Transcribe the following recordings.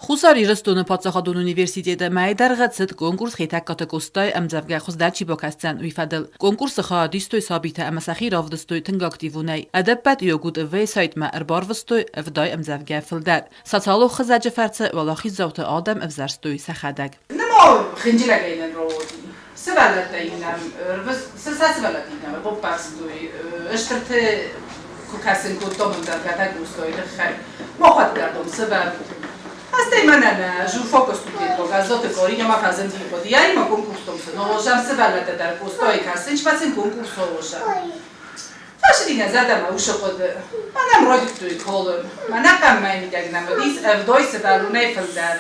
Խուսար իրստունը պացախադուն ունիվերսիտետը մայդարգացդ կոնկուրս խետակատը կոստայ ամձավգա խոզդաչի բոքաստան ուիֆադել։ Կոնկուրսը խադիստոյ սաբիթը ամասախի ռավդստոյ թնգակտիվունայ։ Ադապատ յոգուտ վեսայտ մա արբարվստոյ վդայ ամձավգա ֆլդար։ Սացալո խզաճը ֆարցը վալախի զավտը ադամ ավզարստոյ սախադակ։ Նմո խնջիլագայնն ռոոտի։ Սվալատայինամ, սասվալատինամ, բոպաստոյ, ըշտրթե կուքասն կոտոմ ամձավգա գուստոյ լխայ։ Մոխատ գարդոմ սվալ Asta журфоко студентов, газоты кори, няма казан диподи. Я има конкурсом се, но жам се валата дар постои касен, чпацен конкурс олоша. Фаши дина задама ушокод. Манам родиктуй колум. Манакам майми дагнам, дис вдой се валуне филдар.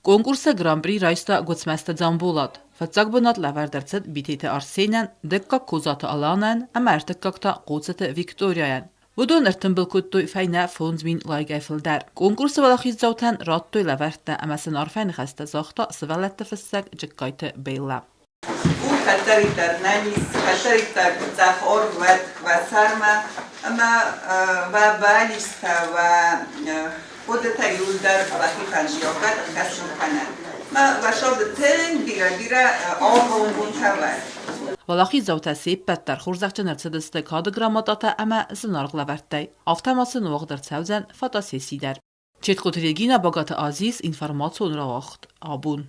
Կոնկուրսը Grand-Prix Ռայստա գոցմեստը ձամբոլատ։ Ֆծակ բնատ լավարդարցդ բիթեթը Արսենյան, դեկկա կոզատը Ալանան, ամարտկակտա կոցը Վիկտորիայան։ ودون ارتنبل كتوي فينا فونز من لايقاي فلدار. كونكورس ولاخيز زوتان راتوي لافرتا اما سنعرفين خاستا زاختا سوالتا فساق جكايتا بيلا. او خطریتر نانیس خطریتر زخور و سرما اما و بالیستا و خودتا یولدر وقتی خنجیاقت خسن کنن. و شاد تن دیگه آقون بونتاور. Վալախի զավթասի պետտար խորզակչը նրցդստը կադը գրամատատը ամա զնարղ լավարտայ, ավտամասը նուաղ դրցավզան ֆատասեսիդար։ Չետկոտվեգինա բագատը ազիս ինվարմացիոն ռաղախտ, աբուն։